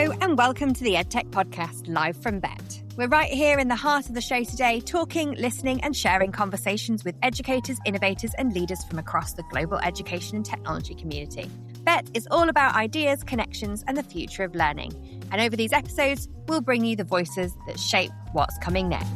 Hello and welcome to the EdTech Podcast, live from BETT. We're right here in the heart of the show today, talking, listening and sharing conversations with educators, innovators and leaders from across the global education and technology community. BETT is all about ideas, connections and the future of learning. And over these episodes, we'll bring you the voices that shape what's coming next.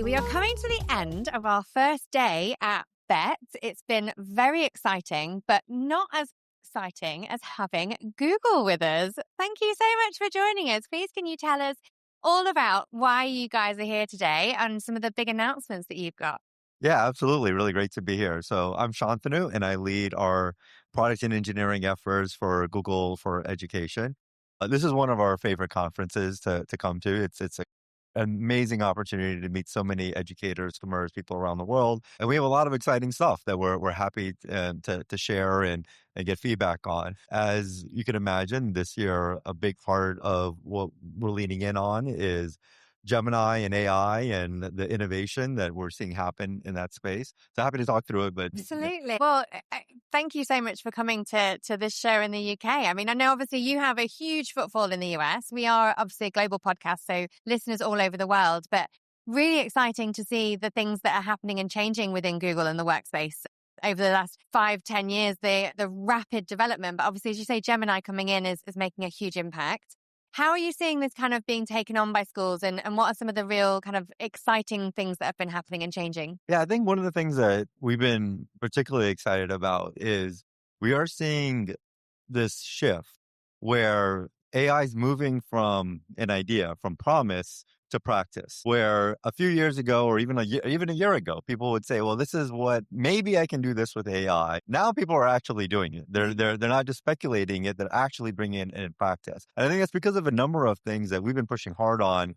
We are coming to the end of our first day at BETT. It's been very exciting, but not as exciting as having Google with us. Thank you so much for joining us. Please, can you tell us all about why you guys are here today and some of the big announcements that you've got? Yeah, absolutely. Really great to be here. So I'm Shantanu, and I lead our product and engineering efforts for Google for Education. This is one of our favorite conferences to come to. It's an amazing opportunity to meet so many educators, commerce people around the world, and we have a lot of exciting stuff that we're happy to share and get feedback on. As you can imagine, this year a big part of what we're leaning in on is Gemini and AI and the innovation that we're seeing happen in that space. So happy to talk through it. But Absolutely. Well, thank you so much for coming to this show in the UK. I mean, I know obviously you have a huge footfall in the US. We are obviously a global podcast, so listeners all over the world, but really exciting to see the things that are happening and changing within Google and the workspace over the last 5-10 years, the rapid development. But obviously, as you say, Gemini coming in is making a huge impact. How are you seeing this kind of being taken on by schools and what are some of the real kind of exciting things that have been happening and changing? Yeah, I think one of the things that we've been particularly excited about is we are seeing this shift where AI is moving from an idea, from promise to practice, where a few years ago or even a year ago, people would say, well, this is what, maybe I can do this with AI. Now people are actually doing it. They're not just speculating it, they're actually bringing it in practice. And I think that's because of a number of things that we've been pushing hard on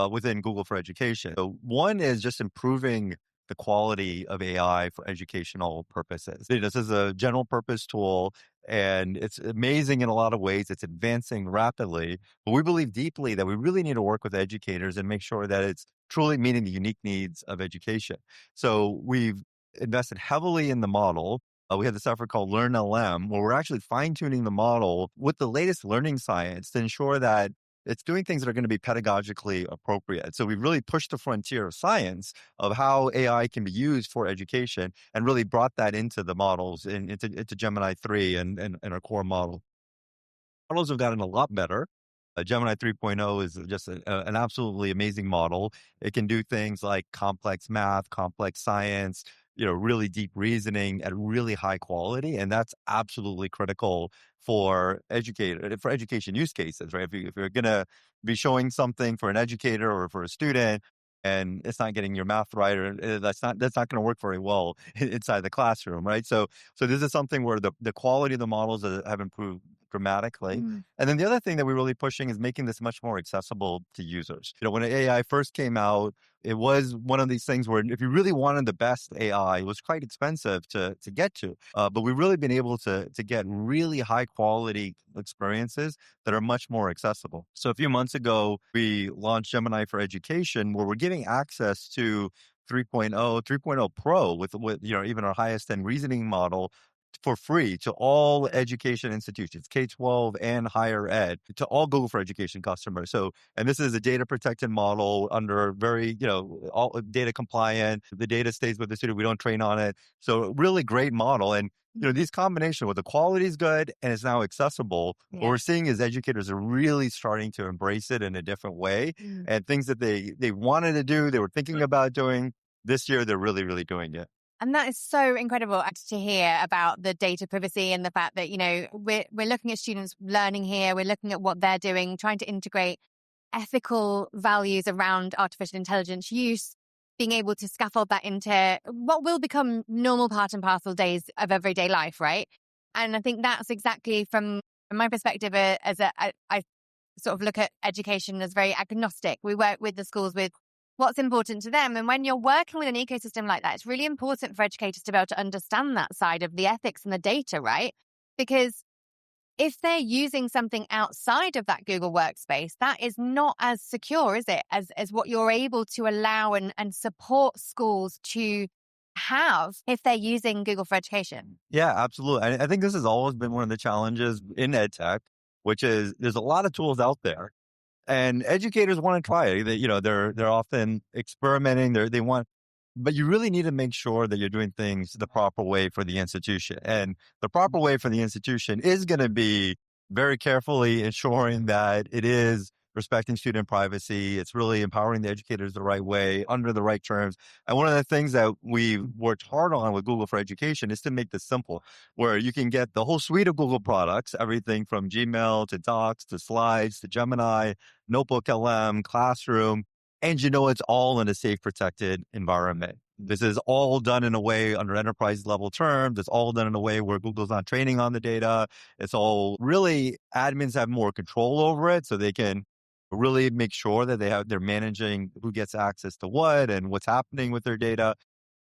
within Google for Education. So one is just improving the quality of AI for educational purposes. This is a general purpose tool and it's amazing in a lot of ways. It's advancing rapidly, but we believe deeply that we really need to work with educators and make sure that it's truly meeting the unique needs of education. So we've invested heavily in the model. We have this effort called LearnLM, where we're actually fine-tuning the model with the latest learning science to ensure that it's doing things that are going to be pedagogically appropriate. So we've really pushed the frontier of science of how AI can be used for education and really brought that into the models, into Gemini 3 and our core model. Models have gotten a lot better. Gemini 3.0 is just an absolutely amazing model. It can do things like complex math, complex science, really deep reasoning at really high quality. And that's absolutely critical for education use cases, right? If you're going to be showing something for an educator or for a student and it's not getting your math right, or that's not going to work very well inside the classroom, right? So this is something where the quality of the models have improved dramatically. And then the other thing that we're really pushing is making this much more accessible to users. When AI first came out, it was one of these things where if you really wanted the best AI, it was quite expensive to get to. But we've really been able to get really high quality experiences that are much more accessible. So a few months ago, we launched Gemini for Education, where we're giving access to 3.0 Pro with even our highest end reasoning model for free to all education institutions, K-12 and higher ed, to all Google for Education customers. So, and this is a data protected model under very, all data compliant. The data stays with the student. We don't train on it. So really great model. And, these combination where the quality is good and it's now accessible, what we're seeing is educators are really starting to embrace it in a different way. And things that they wanted to do, they were thinking about doing this year, they're really, really doing it. And that is so incredible to hear about the data privacy and the fact that, we're looking at students learning here. We're looking at what they're doing, trying to integrate ethical values around artificial intelligence use, being able to scaffold that into what will become normal part and parcel days of everyday life, right? And I think that's exactly from my perspective I sort of look at education as very agnostic. We work with the schools with what's important to them. And when you're working with an ecosystem like that, it's really important for educators to be able to understand that side of the ethics and the data, right? Because if they're using something outside of that Google Workspace, that is not as secure, is it, as what you're able to allow and support schools to have if they're using Google for Education? Yeah, absolutely. I think this has always been one of the challenges in ed tech, which is there's a lot of tools out there and educators want to try it. They're often experimenting. They want, but you really need to make sure that you're doing things the proper way for the institution. And the proper way for the institution is going to be very carefully ensuring that it is respecting student privacy. It's really empowering the educators the right way under the right terms. And one of the things that we worked hard on with Google for Education is to make this simple, where you can get the whole suite of Google products, everything from Gmail to Docs to Slides to Gemini, NotebookLM, Classroom, and it's all in a safe, protected environment. This is all done in a way under enterprise level terms. It's all done in a way where Google's not training on the data. It's all really admins have more control over it, so they can really make sure that they're managing who gets access to what and what's happening with their data.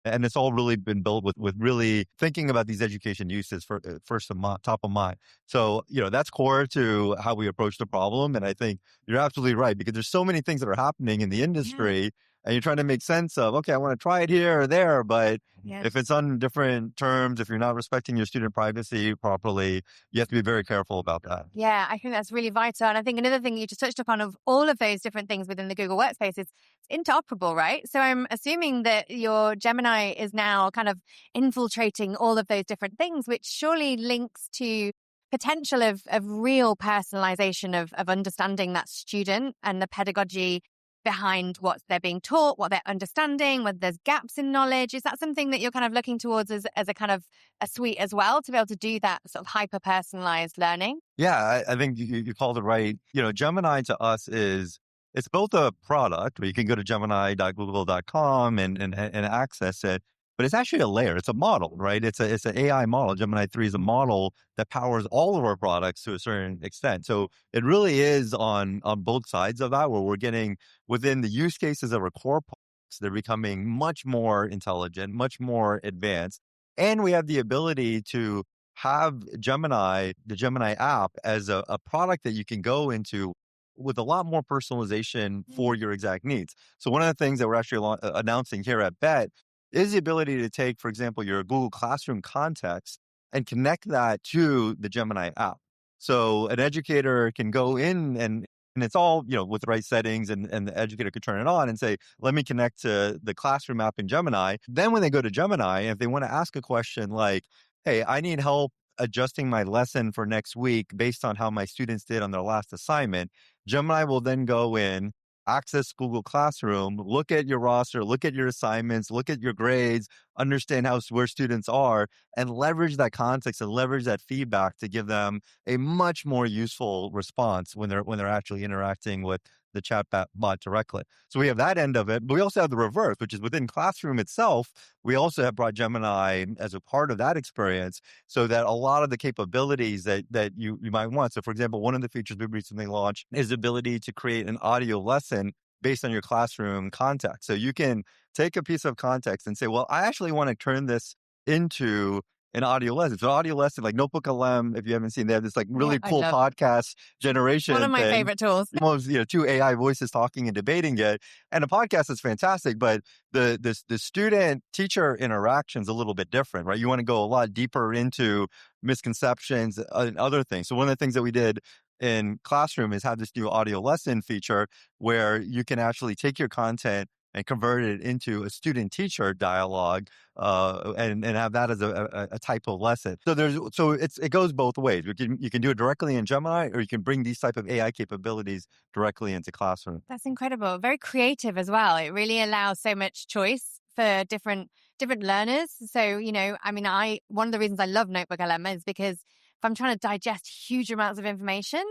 And it's all really been built with really thinking about these education uses for first top of mind. So, that's core to how we approach the problem. And I think you're absolutely right, because there's so many things that are happening in the Yeah. industry and you're trying to make sense of, okay, I want to try it here or there, but Yeah. if it's on different terms, if you're not respecting your student privacy properly, you have to be very careful about that. Yeah, I think that's really vital. And I think another thing you just touched upon of all of those different things within the Google Workspace is it's interoperable, right? So I'm assuming that your Gemini is now kind of infiltrating all of those different things, which surely links to potential of real personalization of understanding that student and the pedagogy behind what they're being taught, what they're understanding, whether there's gaps in knowledge. Is that something that you're kind of looking towards as a kind of a suite as well, to be able to do that sort of hyper-personalized learning? Yeah, I think you called it right. Gemini to us it's both a product where you can go to gemini.google.com and access it, but it's actually a layer. It's a model, right? It's an AI model. Gemini 3 is a model that powers all of our products to a certain extent. So it really is on both sides of that, where we're getting within the use cases of our core products, they're becoming much more intelligent, much more advanced. And we have the ability to have the Gemini app, as a product that you can go into with a lot more personalization for your exact needs. So one of the things that we're actually announcing here at BETT is the ability to take, for example, your Google Classroom context and connect that to the Gemini app. So an educator can go in and it's all, with the right settings, and the educator could turn it on and say, let me connect to the Classroom app in Gemini. Then when they go to Gemini, if they want to ask a question like, hey, I need help adjusting my lesson for next week based on how my students did on their last assignment, Gemini will then go in, access Google Classroom, look at your roster, look at your assignments, look at your grades, understand where students are, and leverage that context and leverage that feedback to give them a much more useful response when they're actually interacting with the chat bot directly. So we have that end of it, but we also have the reverse, which is within Classroom itself. We also have brought Gemini as a part of that experience, so that a lot of the capabilities that you might want. So for example, one of the features we recently launched is the ability to create an audio lesson based on your classroom context. So you can take a piece of context and say, well, I actually want to turn this into an audio lesson. So audio lesson, like NotebookLM, if you haven't seen, they have this like Yeah, really I cool love podcast one of generation my thing. favorite tools. Almost, two AI voices talking and debating it. And a podcast is fantastic, but the student teacher interaction is a little bit different, right? You want to go a lot deeper into misconceptions and other things. So one of the things that we did in Classroom is have this new audio lesson feature where you can actually take your content and convert it into a student teacher dialogue, and have that as a type of lesson. So it goes both ways. You can do it directly in Gemini, or you can bring these type of AI capabilities directly into Classroom. That's incredible. Very creative as well. It really allows so much choice for different learners. So, one of the reasons I love NotebookLM is because if I'm trying to digest huge amounts of information,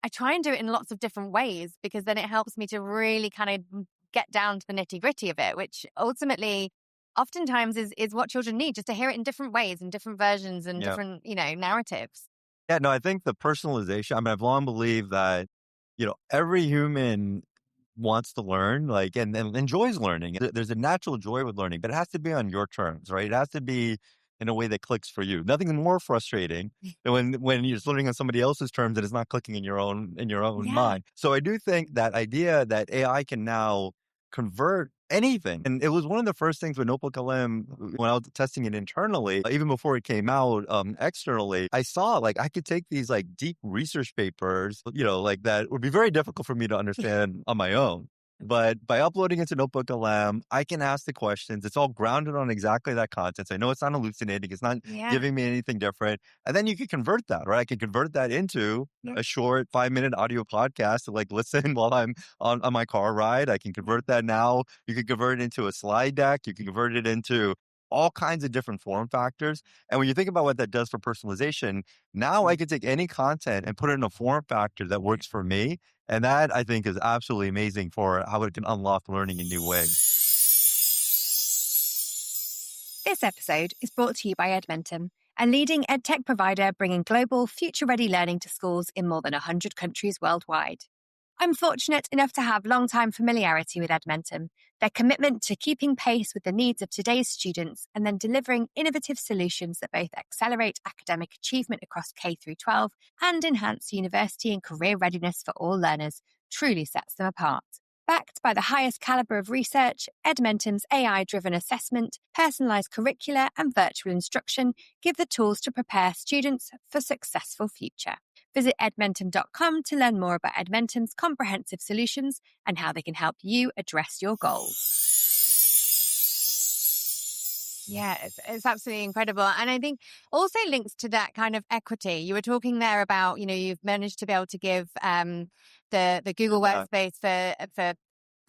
I try and do it in lots of different ways, because then it helps me to really kind of get down to the nitty-gritty of it, which ultimately oftentimes is what children need, just to hear it in different ways and different versions and Yeah. different, narratives. Yeah, no, I think the personalization, I've long believed that, every human wants to learn, like, and enjoys learning. There's a natural joy with learning, but it has to be on your terms, right? It has to be in a way that clicks for you. Nothing more frustrating than when you're just learning on somebody else's terms and it's not clicking in your own Yeah. mind. So I do think that idea that AI can now convert anything. And it was one of the first things with NotebookLM when I was testing it internally, even before it came out externally, I saw like I could take these like deep research papers, like that would be very difficult for me to understand on my own. But by uploading it to NotebookLM, I can ask the questions. It's all grounded on exactly that content. So I know it's not hallucinating. It's not Yeah. giving me anything different. And then you can convert that, right? I can convert that into Yeah. a short 5-minute audio podcast to like listen while I'm on my car ride. I can convert that now. You can convert it into a slide deck. You can convert it into all kinds of different form factors. And when you think about what that does for personalization, now I can take any content and put it in a form factor that works for me. And that I think is absolutely amazing for how it can unlock learning in new ways. This episode is brought to you by Edmentum, a leading edtech provider bringing global, future-ready learning to schools in more than 100 countries worldwide. I'm fortunate enough to have long-time familiarity with Edmentum, their commitment to keeping pace with the needs of today's students and then delivering innovative solutions that both accelerate academic achievement across K through 12 and enhance university and career readiness for all learners truly sets them apart. Backed by the highest caliber of research, Edmentum's AI-driven assessment, personalized curricula, and virtual instruction give the tools to prepare students for successful future. Visit edmentum.com to learn more about Edmentum's comprehensive solutions and how they can help you address your goals. Yeah, it's absolutely incredible. And I think also links to that kind of equity. You were talking there about, you've managed to be able to give the Google Workspace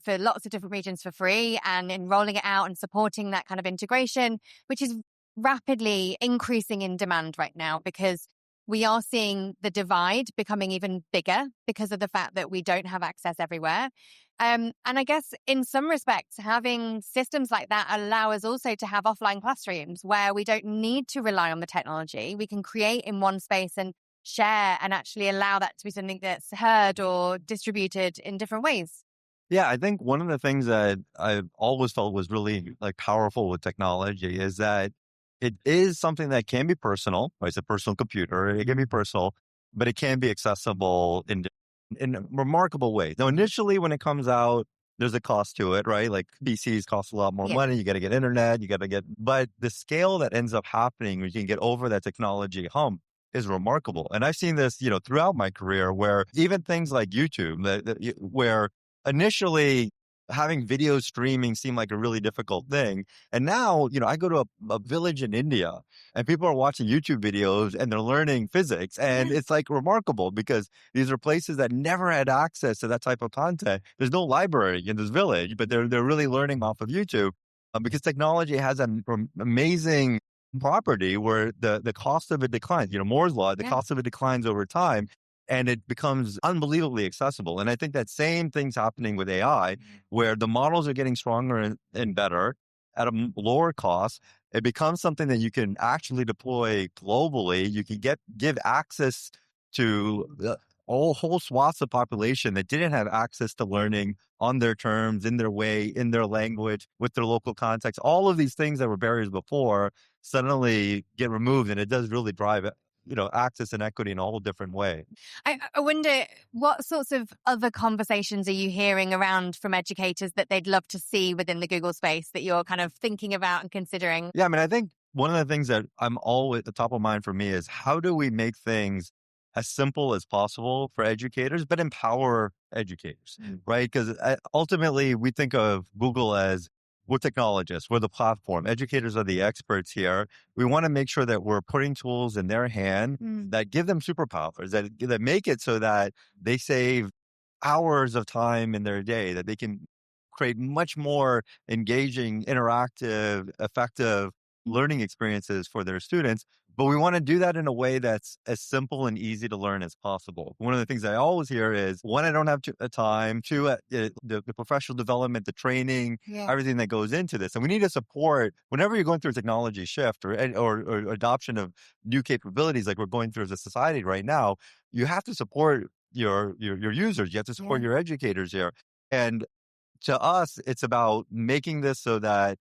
for lots of different regions for free, and in rolling it out and supporting that kind of integration, which is rapidly increasing in demand right now because we are seeing the divide becoming even bigger because of the fact that we don't have access everywhere. And I guess in some respects, having systems like that allow us also to have offline classrooms where we don't need to rely on the technology. We can create in one space and share and actually allow that to be something that's heard or distributed in different ways. Yeah, I think one of the things that I've always felt was really like powerful with technology is that it is something that can be personal, right? It's a personal computer. It can be personal, but it can be accessible in remarkable ways. Now, initially when it comes out, there's a cost to it, right? Like PCs cost a lot more money. You got to get internet, but the scale that ends up happening when you can get over that technology hump is remarkable. And I've seen this, throughout my career where even things like YouTube, where initially having video streaming seemed like a really difficult thing. And now, I go to a village in India and people are watching YouTube videos and they're learning physics. And it's like remarkable because these are places that never had access to that type of content. There's no library in this village, but they're really learning off of YouTube because technology has an amazing property where the cost of it declines. Moore's law, the cost of it declines over time and it becomes unbelievably accessible. And I think that same thing's happening with AI, where the models are getting stronger and better at a lower cost. It becomes something that you can actually deploy globally. You can give access to the whole swaths of population that didn't have access to learning on their terms, in their way, in their language, with their local context. All of these things that were barriers before suddenly get removed, and it does really drive it, access and equity in a whole different way. I wonder what sorts of other conversations are you hearing around from educators that they'd love to see within the Google space that you're kind of thinking about and considering? Yeah, I mean, I think one of the things that I'm always at the top of mind for me is how do we make things as simple as possible for educators, but empower educators, right? Because ultimately we think of Google as we're technologists, we're the platform. Educators are the experts here. We want to make sure that we're putting tools in their hand that give them superpowers, that make it so that they save hours of time in their day, that they can create much more engaging, interactive, effective learning experiences for their students. But we want to do that in a way that's as simple and easy to learn as possible. One of the things I always hear is, one, I don't have time. Two, the professional development, the training, everything that goes into this. And we need to support whenever you're going through a technology shift or adoption of new capabilities like we're going through as a society right now. You have to support your users. You have to support your educators here. And to us, it's about making this so that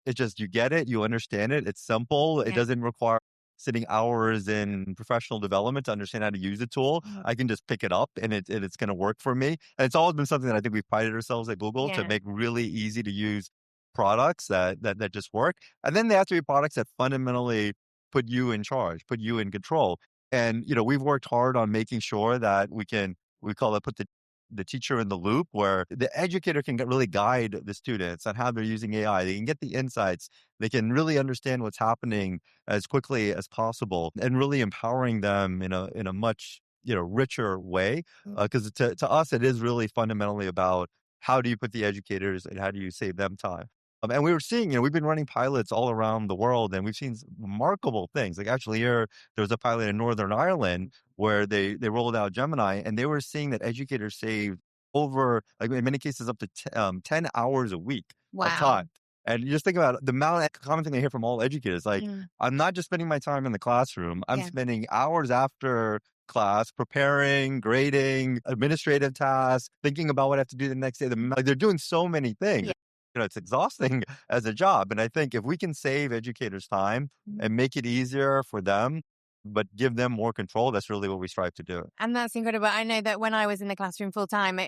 it's just, you get it, you understand it, it's simple, it doesn't require sitting hours in professional development to understand how to use the tool. I can just pick it up and it's going to work for me. And it's always been something that I think we've prided ourselves at Google to Yeah. make really easy to use products that just work. And then they have to be products that fundamentally put you in charge, put you in control. And, we've worked hard on making sure that we call it put the teacher in the loop, where the educator can really guide the students on how they're using AI. They can get the insights. They can really understand what's happening as quickly as possible, and really empowering them in a much, richer way. Because to us, it is really fundamentally about how do you put the educators and how do you save them time. And we were seeing, we've been running pilots all around the world, and we've seen remarkable things. Like actually here, there was a pilot in Northern Ireland where they rolled out Gemini, and they were seeing that educators saved over, like in many cases, up to 10 hours a week of Wow. time. And you just think about the amount of common thing I hear from all educators, like, I'm not just spending my time in the classroom, I'm Yeah. spending hours after class preparing, grading, administrative tasks, thinking about what I have to do the next day. Like, they're doing so many things. Yeah. It's exhausting as a job. And I think if we can save educators time and make it easier for them, but give them more control, that's really what we strive to do. And that's incredible. I know that when I was in the classroom full time,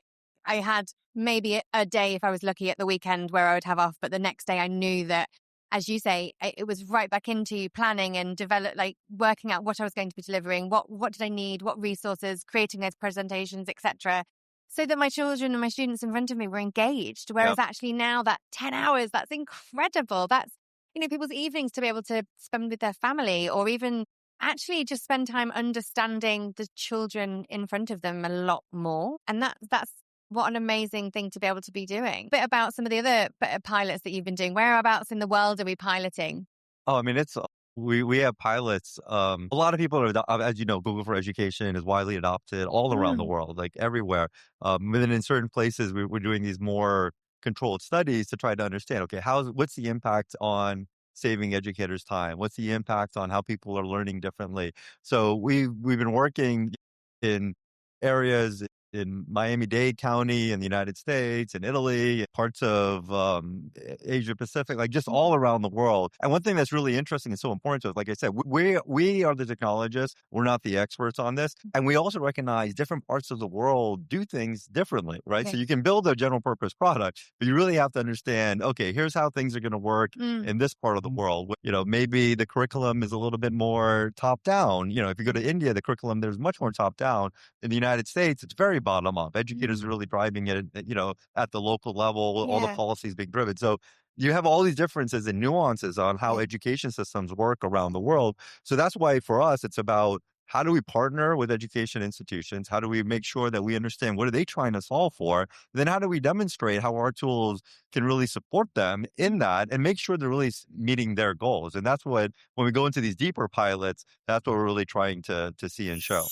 I had maybe a day, if I was lucky, at the weekend where I would have off. But the next day I knew that, as you say, it was right back into planning and working out what I was going to be delivering, what did I need, what resources, creating those presentations, etc., so that my children and my students in front of me were engaged. Whereas actually now that 10 hours, that's incredible. That's, people's evenings to be able to spend with their family, or even actually just spend time understanding the children in front of them a lot more. And that's what an amazing thing to be able to be doing. A bit about some of the other pilots that you've been doing. Whereabouts in the world are we piloting? Oh, I mean, we have pilots. A lot of people are, as you know, Google for Education is widely adopted all around the world, like everywhere. And then in certain places, we're doing these more controlled studies to try to understand, okay, what's the impact on saving educators time? What's the impact on how people are learning differently? So we've been working in areas in Miami-Dade County in the United States, in Italy, parts of Asia Pacific, like just all around the world. And one thing that's really interesting and so important to us, like I said, we are the technologists. We're not the experts on this. And we also recognize different parts of the world do things differently, right? Okay. So you can build a general purpose product, but you really have to understand, okay, here's how things are going to work in this part of the world. Maybe the curriculum is a little bit more top down. If you go to India, the curriculum, there's much more top down. In the United States, it's very bottom up. Educators are really driving it, at the local level, all the policies being driven. So you have all these differences and nuances on how education systems work around the world. So that's why for us, it's about how do we partner with education institutions? How do we make sure that we understand what are they trying to solve for? Then how do we demonstrate how our tools can really support them in that and make sure they're really meeting their goals? And that's what, when we go into these deeper pilots, that's what we're really trying to see and show.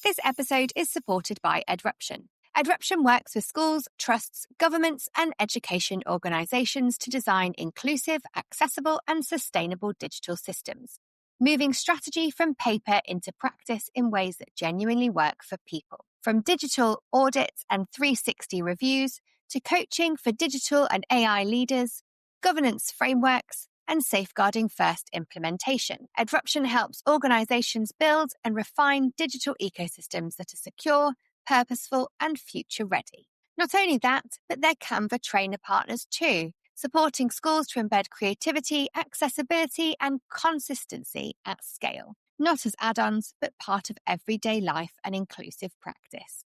This episode is supported by Edruption. Edruption works with schools, trusts, governments, and education organisations to design inclusive, accessible, and sustainable digital systems, moving strategy from paper into practice in ways that genuinely work for people. From digital audits and 360 reviews to coaching for digital and AI leaders, governance frameworks, and safeguarding first implementation. Edruption helps organizations build and refine digital ecosystems that are secure, purposeful, and future ready. Not only that, but they're Canva trainer partners too, supporting schools to embed creativity, accessibility, and consistency at scale, not as add-ons, but part of everyday life and inclusive practice.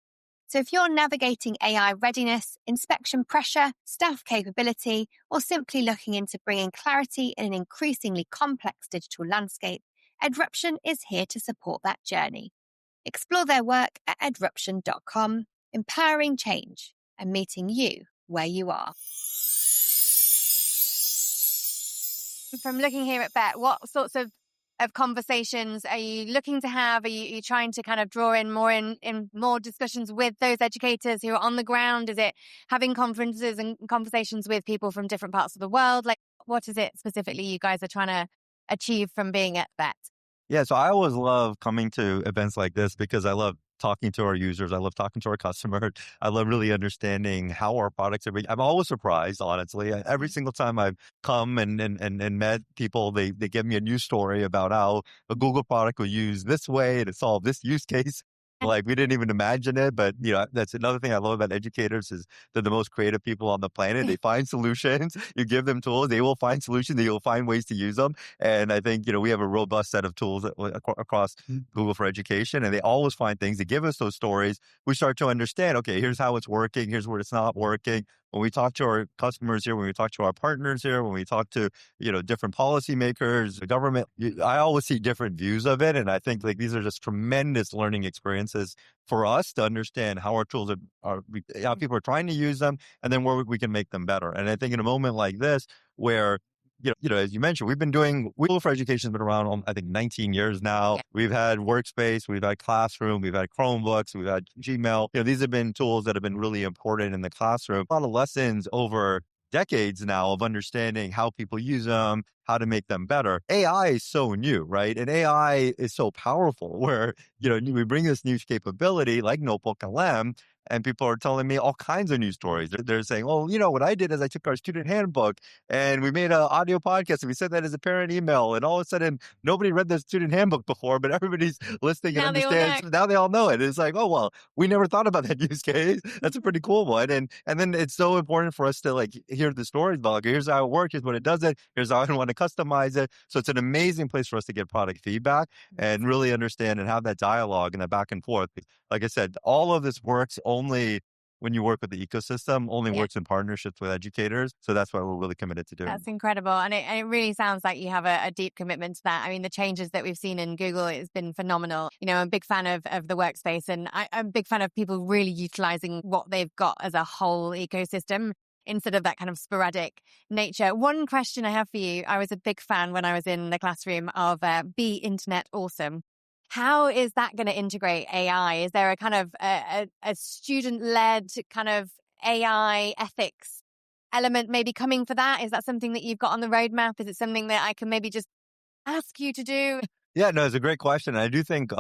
So if you're navigating AI readiness, inspection pressure, staff capability, or simply looking into bringing clarity in an increasingly complex digital landscape, Edruption is here to support that journey. Explore their work at edruption.com, empowering change and meeting you where you are. From looking here at BETT, what sorts of conversations are you looking to have? Are you trying to kind of draw in more discussions with those educators who are on the ground? Is it having conferences and conversations with people from different parts of the world? Like, what is it specifically you guys are trying to achieve from being at BETT? Yeah, so I always love coming to events like this because I love talking to our users. I love talking to our customers. I love really understanding how our products are being. I'm always surprised, honestly. Every single time I've come and met people, they give me a new story about how a Google product was used this way to solve this use case. Like we didn't even imagine it, but that's another thing I love about educators is they're the most creative people on the planet. They find solutions. You give them tools, they will find solutions. They will find ways to use them. And I think we have a robust set of tools across Google for Education, and they always find things. They give us those stories. We start to understand. Okay, here's how it's working. Here's where it's not working. When we talk to our customers here, when we talk to our partners here, when we talk to, different policymakers, the government, I always see different views of it. And I think like these are just tremendous learning experiences for us to understand how our tools how people are trying to use them and then where we can make them better. And I think in a moment like this, where as you mentioned, Google for Education has been around, I think, 19 years now. Yeah. We've had Workspace, we've had Classroom, we've had Chromebooks, we've had Gmail. These have been tools that have been really important in the classroom. A lot of lessons over decades now of understanding how people use them, how to make them better. AI is so new, right? And AI is so powerful where, we bring this new capability like NotebookLM, and people are telling me all kinds of new stories. They're saying, well, what I did is I took our student handbook and we made an audio podcast and we sent that as a parent email. And all of a sudden, nobody read the student handbook before, but everybody's listening and understands. Now they all know it. It's like, oh, well, we never thought about that use case. That's a pretty cool one. And then it's so important for us to hear the stories about, here's how it works, here's what it does it, here's how I want to customize it. So it's an amazing place for us to get product feedback and really understand and have that dialogue and that back and forth. Like I said, all of this works only when you work with the ecosystem, works in partnerships with educators. So that's what we're really committed to doing. That's incredible. And it really sounds like you have a deep commitment to that. I mean, the changes that we've seen in Google has been phenomenal. I'm a big fan of the workspace, and I'm a big fan of people really utilizing what they've got as a whole ecosystem instead of that kind of sporadic nature. One question I have for you, I was a big fan when I was in the classroom of Be Internet Awesome. How is that going to integrate AI? Is there a kind of a student-led kind of AI ethics element maybe coming for that? Is that something that you've got on the roadmap? Is it something that I can maybe just ask you to do? Yeah, no, it's a great question. I do think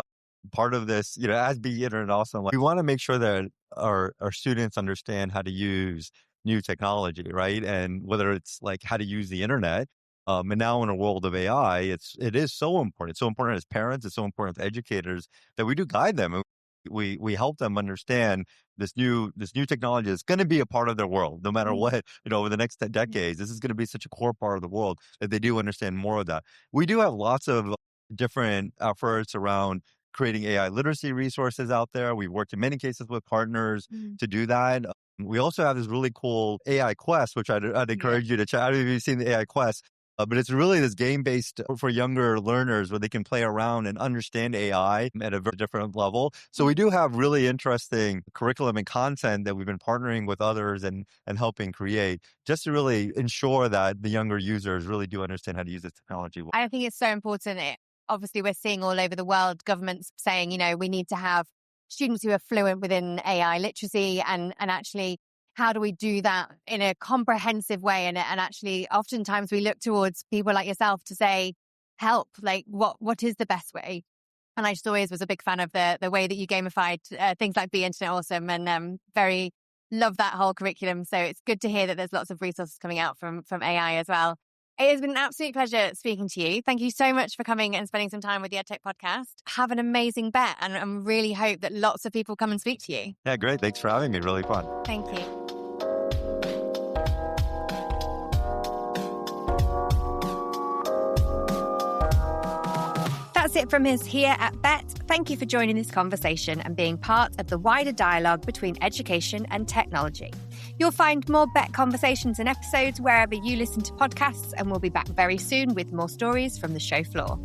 part of this, as Be Internet Awesome, we want to make sure that our students understand how to use new technology, right? And whether it's like how to use the internet. And now in a world of AI, it is so important. It's so important as parents. It's so important as educators that we do guide them. We help them understand this new technology is going to be a part of their world, no matter what. Over the next decades, this is going to be such a core part of the world that they do understand more of that. We do have lots of different efforts around creating AI literacy resources out there. We've worked in many cases with partners to do that. We also have this really cool AI quest, which I'd encourage you to check. I don't know if you've seen the AI quest. But it's really this game-based for younger learners where they can play around and understand AI at a very different level. So we do have really interesting curriculum and content that we've been partnering with others and helping create just to really ensure that the younger users really do understand how to use this technology. I think it's so important. Obviously, we're seeing all over the world governments saying, we need to have students who are fluent within AI literacy and actually how do we do that in a comprehensive way? And actually, oftentimes we look towards people like yourself to say, help, like what is the best way? And I just always was a big fan of the way that you gamified things like Be Internet Awesome, and very love that whole curriculum. So it's good to hear that there's lots of resources coming out from AI as well. It has been an absolute pleasure speaking to you. Thank you so much for coming and spending some time with the EdTech podcast. Have an amazing bet, and I really hope that lots of people come and speak to you. Yeah, great. Thanks for having me. Really fun. Thank you. That's it from us here at BETT. Thank you for joining this conversation and being part of the wider dialogue between education and technology. You'll find more BETT conversations and episodes wherever you listen to podcasts, and we'll be back very soon with more stories from the show floor.